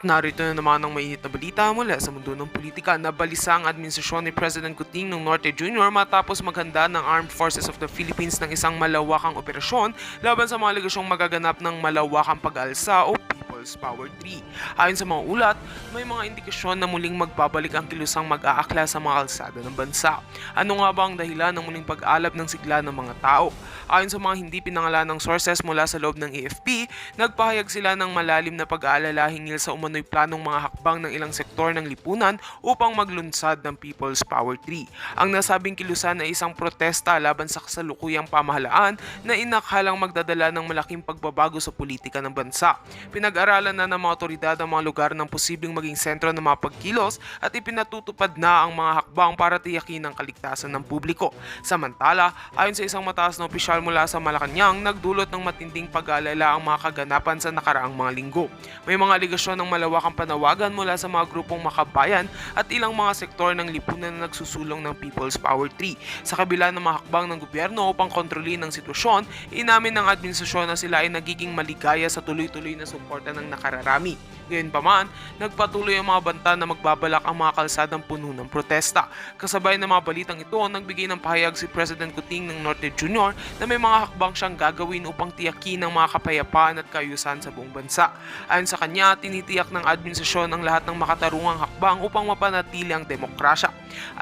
Narito na naman ang mainit na balita mula sa mundo ng politika. Nabalisa ang administrasyon ni President Kuting ng Norte Jr. matapos maghanda ng Armed Forces of the Philippines ng isang malawakang operasyon laban sa mga aligasyong magaganap ng malawakang pag-alsa o People's Power 3. Ayon sa mga ulat, may mga indikasyon na muling magbabalik ang kilusang mag-aakla sa mga kalsada ng bansa. Ano nga ba ang dahilan ng muling pag-alab ng sigla ng mga tao? Ayon sa mga hindi pinangalanang sources mula sa loob ng AFP, nagpahayag sila ng malalim na pag-aalala hinggil sa umano'y planong mga hakbang ng ilang sektor ng lipunan upang maglunsad ng People's Power 3. Ang nasabing kilusan ay isang protesta laban sa kasalukuyang pamahalaan na inakhalang magdadala ng malaking pagbabago sa politika ng bansa. Pinag-aralan na ng mga otoridad ang mga lugar ng posibleng maging sentro ng mga pagkilos at ipinatutupad na ang mga hakbang para tiyakin ang kaligtasan ng publiko. Samantala, ayon sa isang mataas na opisyal mula sa Malacanang, nagdulot ng matinding pag-aalala ang mga kaganapan sa nakaraang mga linggo. May mga aligasyon ng malawakang panawagan mula sa mga grupong makabayan at ilang mga sektor ng lipunan na nagsusulong ng People's Power 3. Sa kabila ng mga hakbang ng gobyerno upang kontrolin ang sitwasyon, inamin ng administrasyon na sila ay nagiging maligaya sa tuloy-tuloy na suporta ng nakararami. Gayunpaman, nagpatuloy ang mga banta na magbabalak ang mga kalsadang puno ng protesta. Kasabay ng mga balitang ito, nagbigay ng pahayag si President Kuting ng Norte Jr. na may mga hakbang siyang gagawin upang tiyakin ang mga kapayapaan at kaayusan sa buong bansa. Ayon sa kanya, tinitiyak ng administrasyon ang lahat ng makatarungang hakbang upang mapanatili ang demokrasya.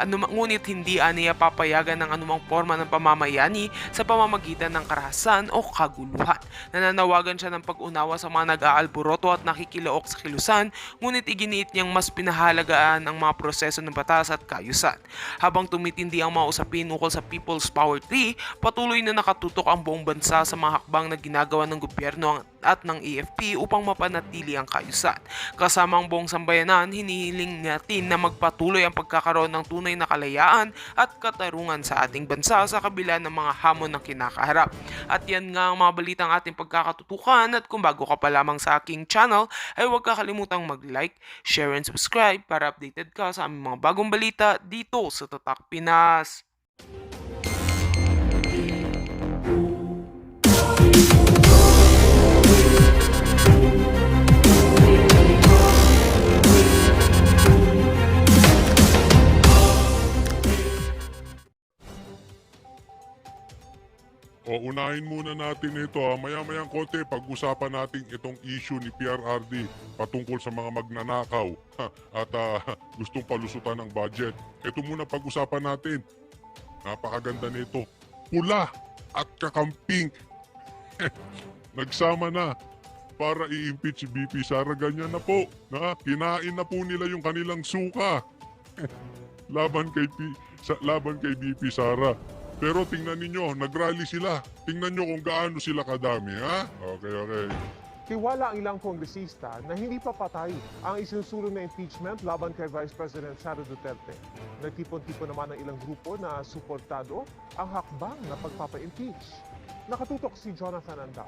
Ngunit hindi aniya papayagan ng anumang forma ng pamamayani sa pamamagitan ng karahasan o kaguluhan. Nananawagan siya ng pag-unawa sa mga nag-aalboroto at nakikilaok sa kilusan, ngunit iginiit niyang mas pinahalagaan ang mga proseso ng batas at kaayusan. Habang tumitindi ang mga usapin ukol sa People's Power 3, patuloy na nakatutok ang buong bansa sa mga hakbang na ginagawa ng gobyerno at ng AFP upang mapanatili ang kaayusan. Kasama ang buong sambayanan, hinihiling natin na magpatuloy ang pagkakaroon ng tunay na kalayaan at katarungan sa ating bansa sa kabila ng mga hamon na kinakaharap. At yan nga ang mga balitang ating pagkakatutukan, at kung bago ka pa lamang sa aking channel ay huwag kakalimutang mag-like, share and subscribe para updated ka sa aming mga bagong balita dito sa Tatak Pinas. O unahin muna natin ito maya-mayang konti pag-usapan natin itong issue ni PRRD patungkol sa mga magnanakaw at gustong palusutan ng budget. Ito muna pag-usapan natin. Napakaganda nito. Pula at kakamping. Nagsama na para i-impeach si BP Sara. Ganyan na po. Kinain na po nila yung kanilang suka. laban kay BP Sara. Pero tingnan ninyo, nag-rally sila. Tingnan nyo kung gaano sila kadami, ha? Okay. Tiwala ang ilang kongresista na hindi pa patay ang isinusulong na impeachment laban kay Vice President Sara Duterte. Nagtipon-tipon naman ng ilang grupo na suportado ang hakbang na pagpapa-impeach. Nakatutok si Jonathan Andal.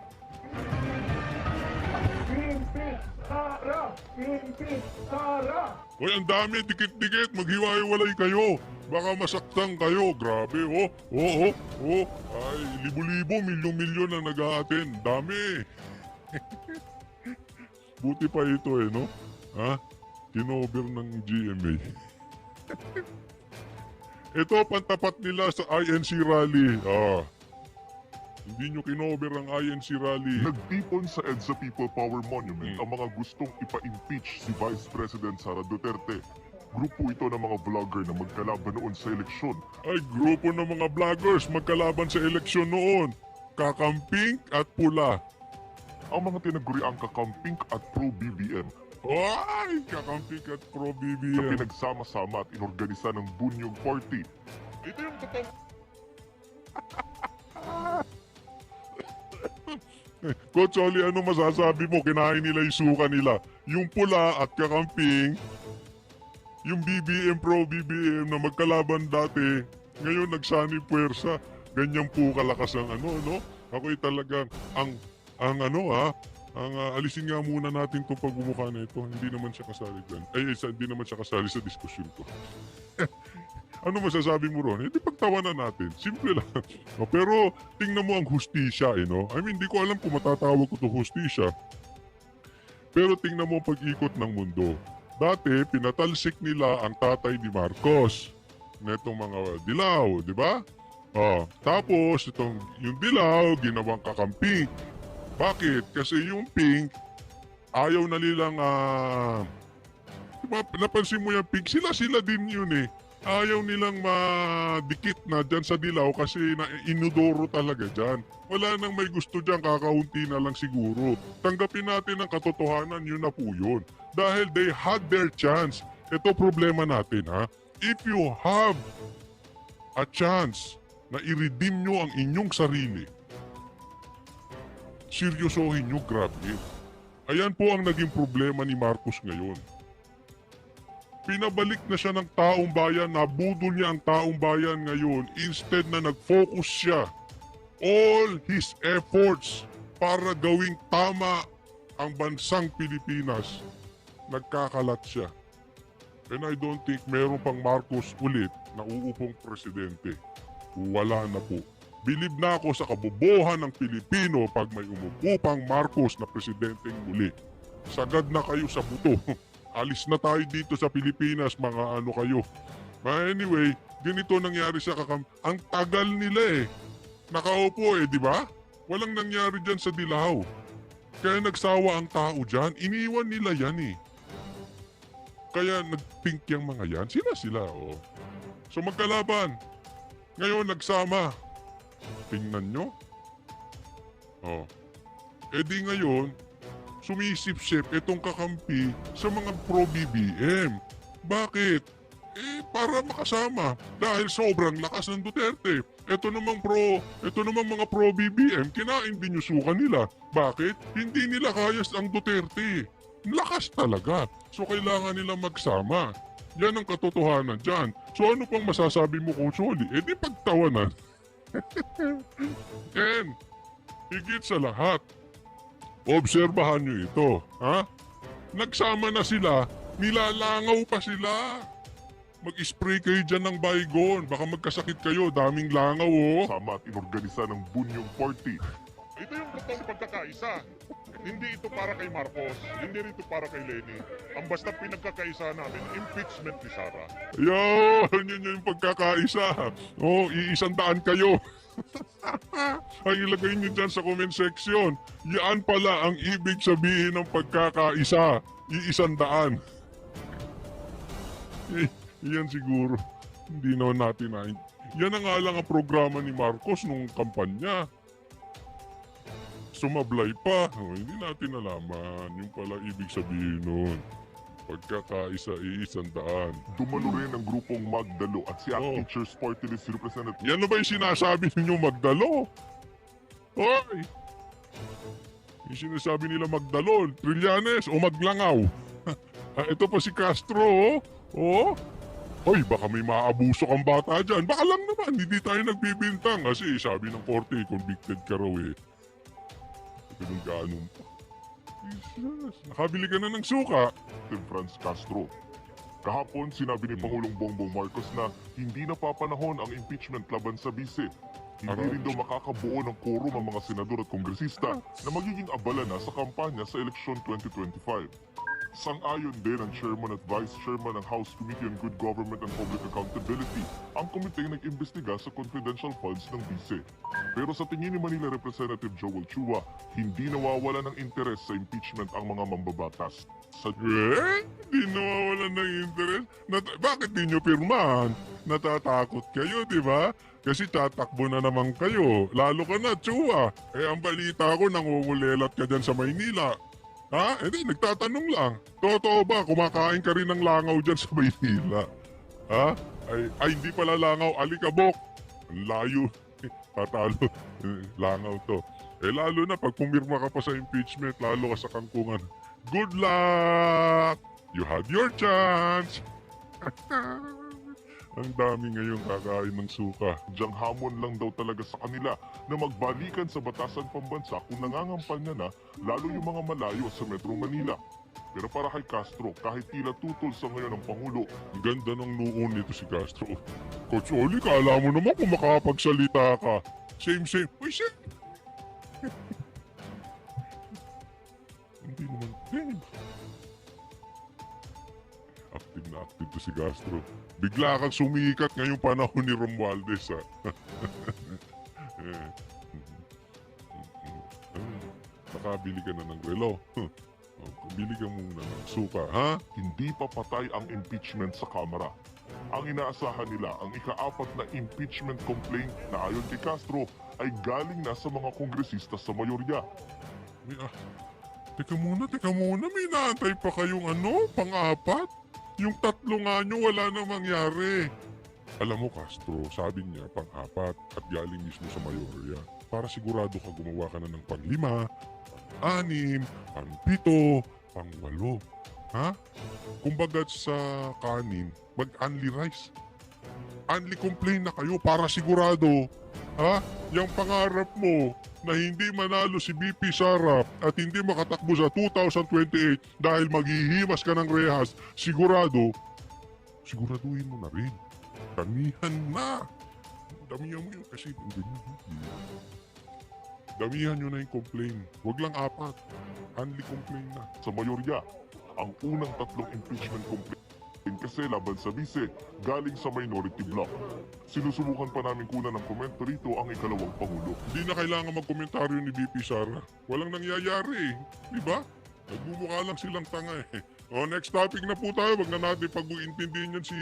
Impeach Sara! Impeach Sara! Hoy, ang dami, dikit-dikit, maghiwa-hiwalay kayo. Baka masaktan kayo, grabe, Ay, libo-libo, milyon-milyon ang nag-a-attend. Dami. Buti pa ito no? Kinover ng GMA. Ito, pantapat nila sa INC rally. Hindi nyo kinover ang INC rally. Nagtipon sa EDSA People Power Monument ang mga gustong ipa-impeach si Vice President Sara Duterte. Grupo ito ng mga vlogger na magkalaban noon sa eleksyon. Ay, grupo ng mga vloggers magkalaban sa eleksyon noon. Kakamping at pula. Ang mga tinaguriang kakamping at pro-BBM Ay, kakamping at na pro-BBM. pinagsama-sama at inorganisa ng Bunyog Party. Ito yung Coach Oli, ano masasabi mo? Kinain nila yung suka nila. Yung pula at kakamping, yung BBM, pro-BBM na magkalaban dati, ngayon nagsani puwersa. Ganyan po kalakas ang no? Ako'y talagang, alisin nga muna natin itong pagmumukha na ito. Hindi naman siya kasali dyan. Hindi naman siya kasali sa diskusyon ko. Ano masasabi mo ron? Hindi pagtawanan natin. Simple lang. Pero tingnan mo ang hustisya, no? I mean, hindi ko alam kung matatawag ko ito hustisya. Pero tingnan mo ang pag-ikot ng mundo. Dati, pinatalsik nila ang tatay ni Marcos. Netong mga dilaw, di ba? Tapos, yung dilaw, ginawang kakampi. Bakit? Kasi yung pink, ayaw na nilang, diba, napansin mo yung pink, sila din yun eh. Ayaw nilang madikit na dyan sa dilaw kasi inudoro talaga dyan. Wala nang may gusto dyan, kakaunti na lang siguro. Tanggapin natin ang katotohanan, yun na po yun. Dahil they had their chance. Ito problema natin ha. If you have a chance na i-redeem nyo ang inyong sarili, seryosohin nyo, grab it. Ayan po ang naging problema ni Marcos ngayon. Pinabalik na siya ng taong bayan, nabudol niya ang taong bayan ngayon instead na nag-focus siya all his efforts para gawing tama ang bansang Pilipinas, nagkakalat siya. And I don't think meron pang Marcos ulit na uupong presidente. Wala na po. Bilib na ako sa kabobohan ng Pilipino pag may umupo pang Marcos na presidenteng muli. Sagad na kayo sa buto. Alis na tayo dito sa Pilipinas, mga ano kayo. Anyway, ganito nangyari sa Ang tagal nila eh. Nakaupo eh, di ba? Walang nangyari dyan sa Dilaw. Kaya nagsawa ang tao dyan. Iniwan nila yan eh. Kaya nagpink yung mga yan. Sila oh. So magkalaban. Ngayon nagsama. Tingnan nyo. Oh. E di ngayon, sumisip-sip itong kakampi sa mga pro-BBM. Bakit? Para makasama. Dahil sobrang lakas ng Duterte. Ito namang mga pro-BBM, kinain din yung suka nila. Bakit? Hindi nila kaya ang Duterte. Lakas talaga. So kailangan nila magsama. Yan ang katotohanan dyan. So ano pang masasabi mo, Coach Oli? Di pagtawanan. And, higit sa lahat, obserbahan nyo ito. Ha? Nagsama na sila, nilalangaw pa sila. Mag-spray kayo dyan ng Baygon. Baka magkasakit kayo, daming langaw oh. Sama at inorganisa ng Bunyong Party. Ito yung totoong pagkakaisa. Hindi ito para kay Marcos, hindi rin ito para kay Lenny. Ang basta pinagkakaisa namin, impeachment ni Sara. Yun yung pagkakaisa. Iisandaan kayo. Ay, ilagay nyo dyan sa comment section. Yan pala ang ibig sabihin ng pagkakaisa. Iisandaan. Yan siguro. Hindi naman natin na. Yan ang nga lang ang programa ni Marcos nung kampanya. Sumablay pa. Hindi natin nalaman. Yung pala ibig sabihin nun. Pagkakaisa, iisandaan. Dumalo rin ang grupong Magdalo at si Teachers Party List Representative. Yan na ba yung sinasabi ninyo Magdalo? Hoy! Yung sinasabi nila Magdalo, Trillanes o Maglangaw. Ito pa si Castro, oh. Hoy, baka may maabuso kang bata dyan. Baka lang naman, hindi tayo nagbibintang. Kasi sabi ng korte, convicted ka raw eh. Ganun pa. Jesus, nakabili ka na ng suka. Franz Castro. Kahapon, sinabi ni Pangulong Bongbong Marcos na hindi na papanahon ang impeachment laban sa bise. Hindi rin daw makakabuo ng quorum ang mga senador at kongresista na magiging abala na sa kampanya sa eleksyon 2025. Sang-ayon din ang Chairman at Vice Chairman ng House Committee on Good Government and Public Accountability, ang komiteng nag-imbestiga sa confidential funds ng BISE. Pero sa tingin ni Manila Representative Joel Chua, hindi nawawala ng interes sa impeachment ang mga mambabatas. Hindi nawawala ng interes? Bakit di nyo pirmahan? Natatakot kayo, di ba? Kasi tatakbo na naman kayo. Lalo ka na, Chua. Ang balita ko, nangungulelat ka dyan sa Maynila. Ha? Hindi, nagtatanong lang. Totoo ba, kumakain ka rin ng langaw dyan sa Maynila? Ha? Ay hindi pala langaw, alikabok. Ang layo. Patalo. Langaw to. Lalo na pag pumirma ka pa sa impeachment, lalo ka sa kangkungan. Good luck! You had your chance! Ang dami ngayong kakain ng suka. Diyang hamon lang daw talaga sa kanila na magbalikan sa batasan pambansa kung nangangampanya na lalo yung mga malayo sa Metro Manila. Pero para kay Castro, kahit tila tutol sa ngayon ng Pangulo, ang ganda ng noon nito si Castro. Coach Oli, kala mo naman kung makakapagsalita ka. Same. Uy, same! Hindi naman. inactive to si Castro. Bigla kang sumikat ngayong panahon ni Romualdez, ha? Nakabili ka na ng relo. Bili ka muna ng suka, ha? Hindi pa patay ang impeachment sa Kamara. Ang inaasahan nila, ang ika-4 na impeachment complaint na ayon kay Castro ay galing na sa mga kongresista sa mayorya. Teka muna, may naantay pa kayong pang-apat? Yung 3 nga nyo, wala na mangyari. Alam mo, Castro, sabi niya pang-4 at galing mismo sa mayorya. Para sigurado ka gumawa ka na ng pang-5, pang-6, pang-7, pang-8. Ha? Kumbaga sa kanin, mag-unli rice. Unli complain na kayo para sigurado. Ha? Yung pangarap mo na hindi manalo si BP Sara at hindi makatakbo sa 2028 dahil maghihimas ka ng rehas, siguraduhin mo na rin. Damihan na. Damihan mo yun kasi damihan nyo na yung complain. Huwag lang 4. Unli complain na. Sa mayorya, ang unang 3 impeachment complaint kasi laban sa bise galing sa minority bloc. Sinusubukan pa namin kunan ng komento rito ang ikalawang pangulo. Hindi na kailangan magkomentaryo ni BP Sara. Walang nangyayari Di ba? Nagmumukha lang silang tanga next topic na po tayo. Wag na natin pag-uintindihin yan si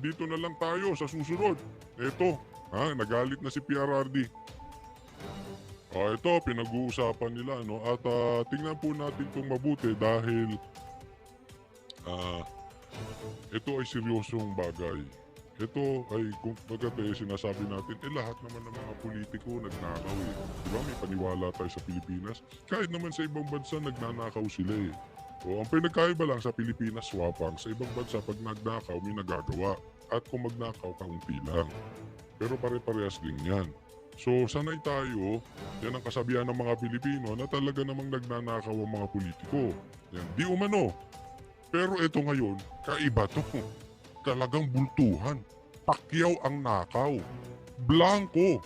dito na lang tayo sa susunod. Eto, nagalit na si PRRD. Ito, pinag-uusapan nila, At tingnan po natin itong mabuti dahil ito ay seryosong bagay. Ito ay, kung sinasabi natin, lahat naman ng mga politiko nagnakaw Diba, may paniwala tayo sa Pilipinas. Kahit naman sa ibang bansa, nagnanakaw sila ang pinagkaiba lang sa Pilipinas, swapang. Sa ibang bansa, pag nagnakaw, may nagagawa. At kung magnakaw, kaunti lang. Pero pare-parehas din yan. So, sanay tayo, yan ang kasabihan ng mga Pilipino na talaga namang nagnanakaw ang mga politiko. Yan, di umano. Pero ito ngayon, kaiba to. Talagang bultuhan. Pakyaw ang nakaw. Blanco.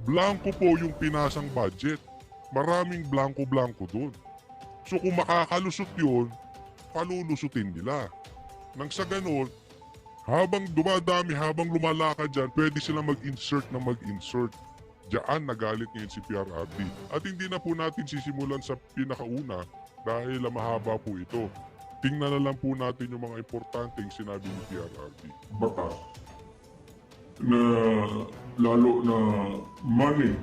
Blanco po yung pinasang budget. Maraming blanco-blanco doon. So kung makakalusot yun, palulusutin nila. Nang sa ganon, habang dumadami, habang lumalakad dyan, pwede silang mag-insert. Diyan nagalit ngayon si PRRD. At hindi na po natin sisimulan sa pinakauna dahil mahaba po ito. Tingnan na lang po natin yung mga importanteng sinabi ni PRRD. Batas na lalo na money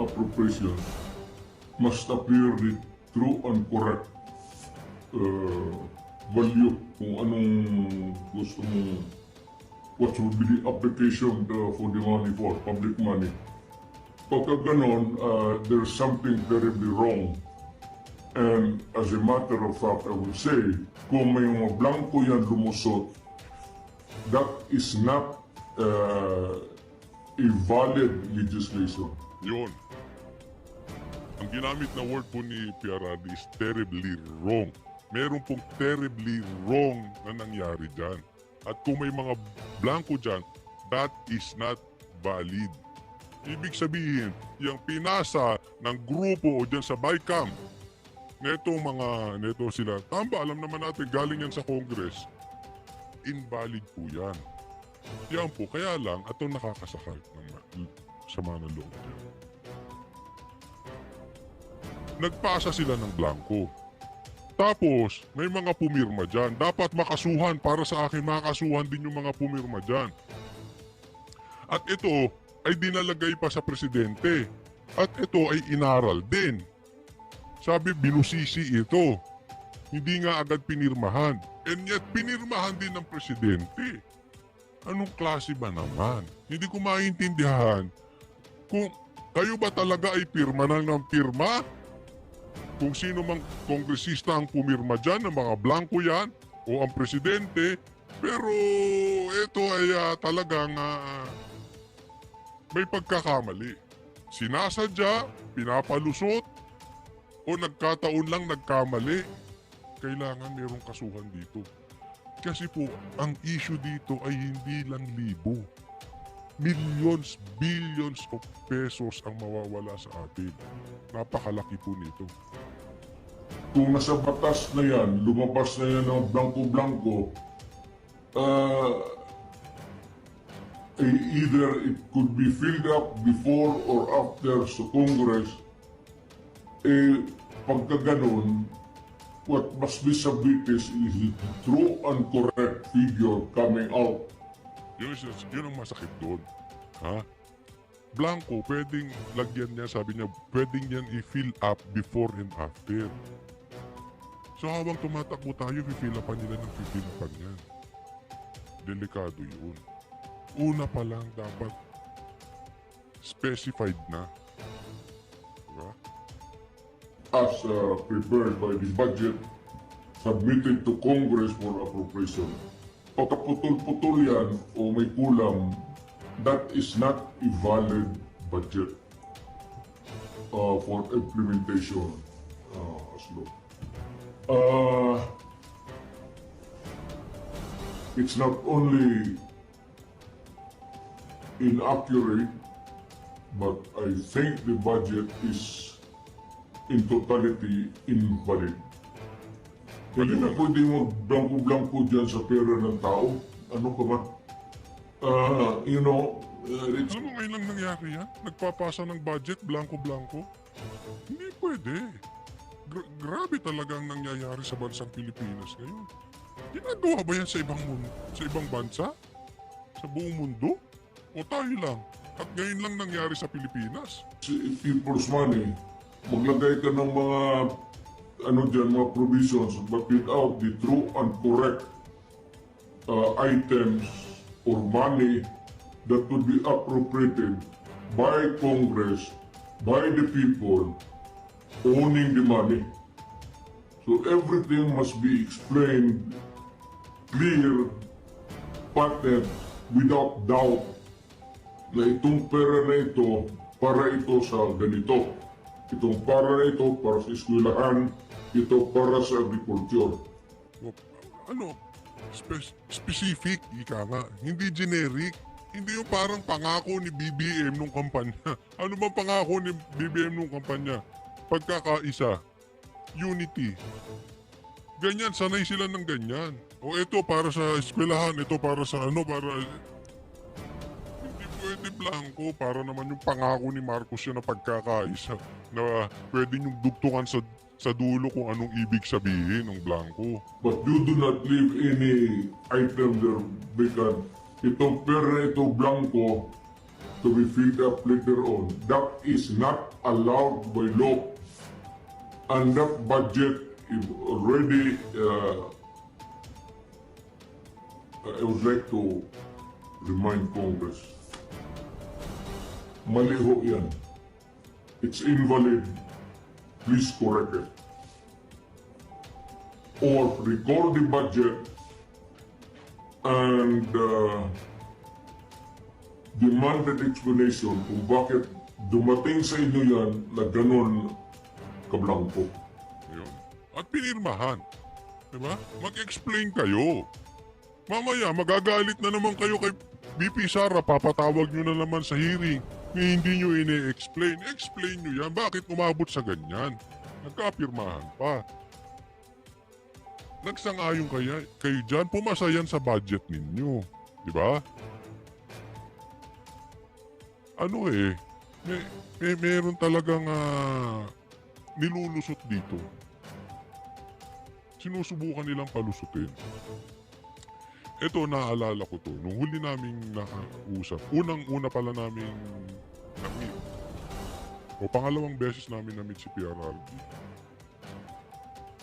appropriation must appear the true and correct value kung anong gusto mo, what should be the application for the money for, public money. Pagka ganon, there's something terribly wrong. And as a matter of fact, I would say, kung may mga blanco yan lumusot, that is not a valid legislation. Yun. Ang ginamit na word po ni PRRD is terribly wrong. Meron pong terribly wrong na nangyari dyan. At kung may mga blanco dyan, that is not valid. Ibig sabihin, yung pinasa ng grupo o dyan sa BICAM, neto sila, tamba, alam naman natin, galing yan sa Congress, invalid po yan. Yan po, kaya lang, ito nakakasakal ng sama ng loob dyan. Nagpasa sila ng blanco. Tapos, may mga pumirma dyan. Dapat makasuhan, para sa akin, makasuhan din yung mga pumirma dyan. At ito ay dinalagay pa sa presidente. At ito ay inaral din. Sabi, binusisi ito. Hindi nga agad pinirmahan. And yet, pinirmahan din ng presidente. Anong klase ba naman? Hindi ko maintindihan kung kayo ba talaga ay pirma ng pirma? Kung sino mang kongresista ang pumirma dyan, ng mga blanco yan, o ang presidente, pero ito ay talagang may pagkakamali. Sinasadya, pinapalusot, o nagkataon lang nagkamali. Kailangan merong kasuhan dito. Kasi po, ang issue dito ay hindi lang libo. Millions, billions of pesos ang mawawala sa atin. Napakalaki po nito. kung nasa batas na yan, lumabas na yan ng blanco-blanco, either it could be filled up before or after sa Congress, pagka ganun, what must be submitted is the true and correct figure coming out. Yun ang masakit doon. Ha? Blanco, pwedeng lagyan niya, sabi niya, pwedeng yan i-fill up before and after. So habang tumatakbo tayo, i-fill upan nila ng i-fill upan yan. Delikado yun. Una pa lang dapat specified na. Diba? As prepared by the budget submitted to Congress for appropriation. Pagkaputol-putol yan o may kulang, that is not a valid budget for implementation as law. It's not only inaccurate, but I think the budget is in totality invalid. Hindi na pwede mag-blanco-blanco dyan sa pera ng tao. Ano ka ba? It's Alam mo ngayon lang nangyari yan? Nagpapasa ng budget, blanco-blanco? Hindi pwede. Grabe talaga ang nangyayari sa bansang Pilipinas ngayon. Ginagawa ba yan sa ibang mundo, sa ibang bansa? Sa buong mundo? O tayo lang? At ngayon lang nangyari sa Pilipinas? people's money. Maglagay ka ng mga mga provisions, but without the true and correct items or money that would be appropriated by Congress, by the people owning the money. So everything must be explained clear, patent, without doubt na itong pera na ito para ito sa ganito. Itong para na ito para sa eskwelahan, ito para sa agriculture. Ano? Specific, ika nga. Hindi generic. Hindi yung parang pangako ni BBM nung kampanya. Ano bang pangako ni BBM nung kampanya? Pagkakaisa. Unity. Ganyan, sanay sila ng ganyan. O ito para sa eskwelahan, ito para sa para... Hindi pwede blanco para naman yung pangako ni Marcos yun na pagkakaisa. Na pwede yung dugtungan sa dulo kung anong ibig sabihin ng blanco. But you do not leave any item there vacant. Itong pera ito blanco to be filled up later on. That is not allowed by law. And that budget is already, I would like to remind Congress, mali ho yan. It's invalid. Please correct it. Or record the budget and demand an explanation kung bakit dumating sa inyo yan na ganun kablangko. Yun. At pinirmahan. Diba? Mag-explain kayo. Mamaya, magagalit na naman kayo kay BP Sara. Papatawag nyo na naman sa hearing. Hindi nyo ine-explain. Explain nyo yan. Bakit umabot sa ganyan? Nagkapirmahan pa. Nagsang-ayon kayo dyan. Pumasa yan sa budget ninyo. Diba? Ano meron talagang nilulusot dito. Sinusubukan nilang palusutin. Ito, naalala ko to. Nung huli naming nakausap, unang-una pala naming na-meet. O pangalawang beses namin na-meet si PRRD.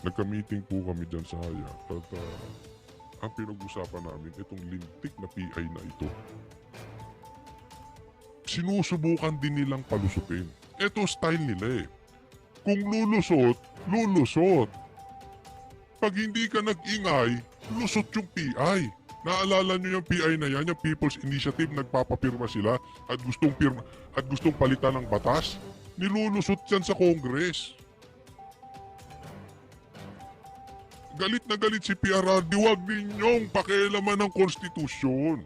Nagka-meeting po kami dyan sa Hayat. At ang pinag-usapan namin, itong lintik na PI na ito. Sinusubukan din nilang palusutin. Ito style nila eh. Kung lulusot, lulusot. Pag hindi ka nag-ingay, lusot yung PI. Naalala nyo yung PI na yan, yung People's Initiative, nagpapapirma sila at gustong palitan ng batas? Nilulusot yan sa Congress. Galit na galit si PRRD, huwag ninyong pakialaman ng konstitusyon.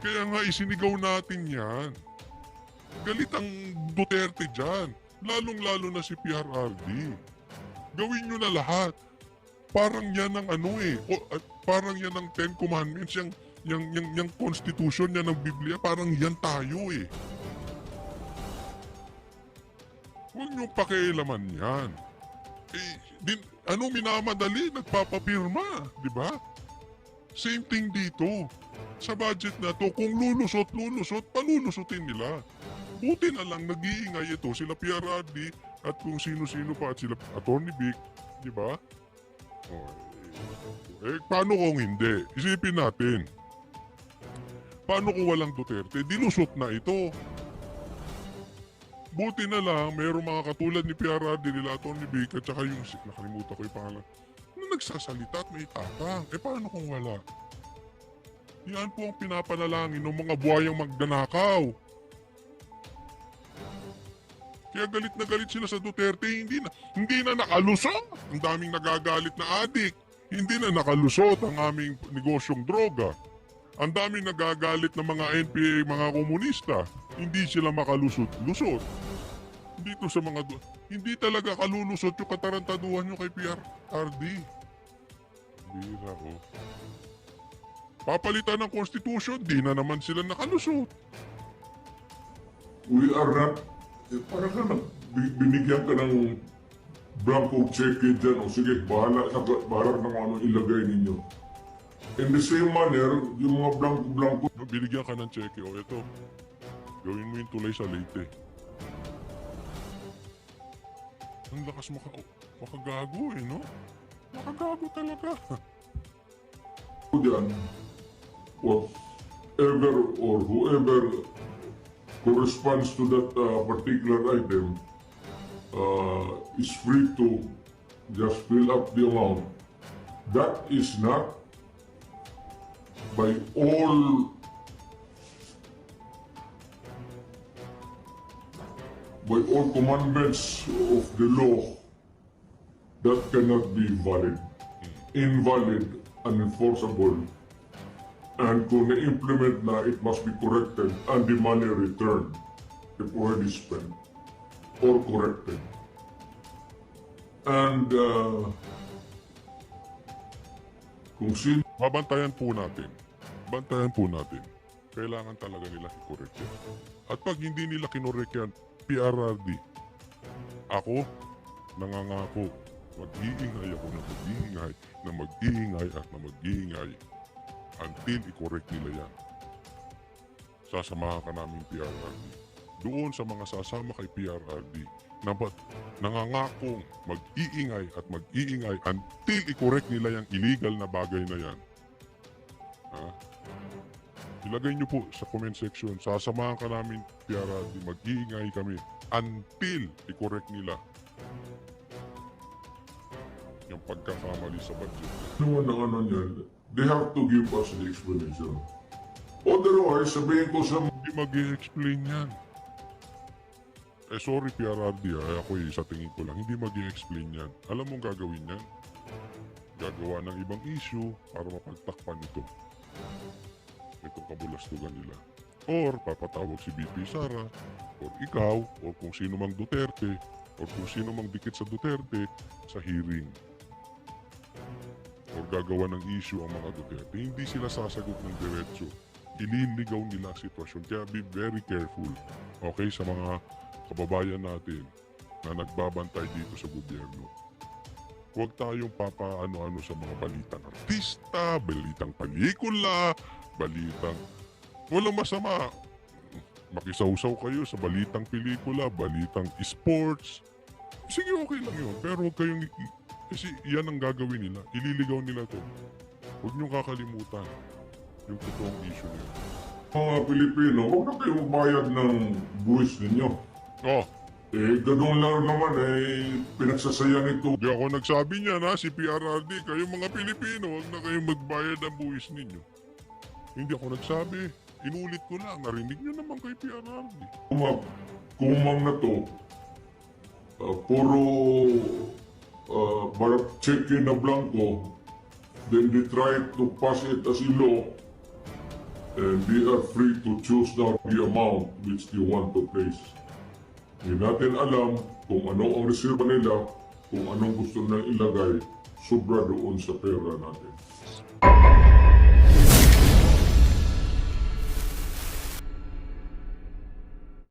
Kaya nga isinigaw natin yan. Galit ang Duterte dyan. Lalong-lalo na si PRRD. Gawin nyo na lahat. Parang yan ang parang yan ang Ten Commandments, yung Constitution yan ng Biblia, parang yan tayo eh. Huwag nyo pakialaman yan. Minamadali, nagpapapirma, di ba? Same thing dito. Sa budget na to, kung lulusot, palulusutin nila. Buti na lang nag-iingay ito, sila PRRD at kung sino-sino pa at sila Attorney Vic, di ba? Paano kung hindi? Isipin natin. Paano kung walang Duterte? Dilusot na ito. Buti na lang, mayroong mga katulad ni PRRD, nila Attorney Vic, at saka yung, nakalimutan ko yung pangalan, na nagsasalita at may tapang. Paano kung wala? Yan po ang pinapanalangin ng mga buhayang magnanakaw. Kaya galit na galit sila sa Duterte, hindi na nakalusot. Ang daming nagagalit na adik. Hindi na nakalusot ang aming negosyong droga. Ang daming nagagalit na mga NPA, mga komunista. Hindi sila makalusot-lusot. Dito sa mga... Hindi talaga kalulusot yung katarantaduhan nyo kay PRRD. Bira ko. Papalitan ng Constitution, di na naman sila nakalusot. We are not, parang ka binigyan ka ng blanco check dyan, o sige, bahala na kung ano ilagay ninyo. In the same manner, yung mga blanco-blanco, Binigyan ka ng cheque, ito. Gawin mo yung tulay sa Leyte. Ang lakas makagago no? Makagago talaga. dyan, whatever or whoever corresponds to that particular item is free to just fill up the amount. That is not by all commandments of the law, that cannot be valid, invalid, unenforceable, and kung na-implement na, it must be corrected and the money returned if already spent or corrected. And kung sino Babantayan po natin. Bantayan po natin. Kailangan talaga nila i-correct yan. At pag hindi nila kinorek yan, PRRD, ako, nangangako, mag-iingay ako na mag-iingay at na mag-iingay until i-correct nila yan. Sasamahan ka namin PRRD. Doon sa mga sasama kay PRRD, na nangangakong mag-iingay at mag-iingay until i-correct nila yung illegal na bagay na yan. Ilagay nyo po sa comment section, sasamahan ka namin PRRD, mag-iingay kami until i-correct nila yung pagkakamali sa budget. naman ng ano yan, they have to give us the explanation. Otherwise, sabihin ko sa Hindi mag-i-explain yan. Sorry PRRD, ako sa tingin ko lang, hindi mag-i-explain yan. Alam mong gagawin yan? Gagawa ng ibang issue para mapagtakpan ito. Itong kabulastugan nila. Or papatawag si BP Sara, or ikaw, or kung sino mang Duterte, or kung sino mang dikit sa Duterte sa hearing. Or gagawa ng issue ang mga Duterte. Hindi sila sasagot ng diretso. Ililigaw nila ang sitwasyon. Kaya be very careful. Okay, sa mga kababayan natin na nagbabantay dito sa gobyerno. Huwag tayong papaano-ano sa mga balitang artista, balitang pelikula, balitang... Walang masama. Makisawsaw kayo sa balitang pelikula, balitang sports. Sige, okay lang yun. Pero huwag kayong... Kasi yan ang gagawin nila. Ililigaw nila to. Huwag niyong kakalimutan yung totoong issue nila. mga Pilipino, huwag na kayo magbayad ng buwis ninyo. Oh, Ganun lang naman, pinagsasayang ito. di ako nagsabi niya na si PRRD, kayong mga Pilipino, huwag na kayong magbayad ang buwis ninyo. Hindi ako nagsabi. Inulit ko lang. Narinig niyo naman kay PRRD. Kumang na to, puro barat check-in na blanco, then they try to pass it as a law, and they are free to choose now the amount which they want to place. Hindi natin alam kung ano ang reserva nila, kung anong gusto na ilagay sobra doon sa pera natin.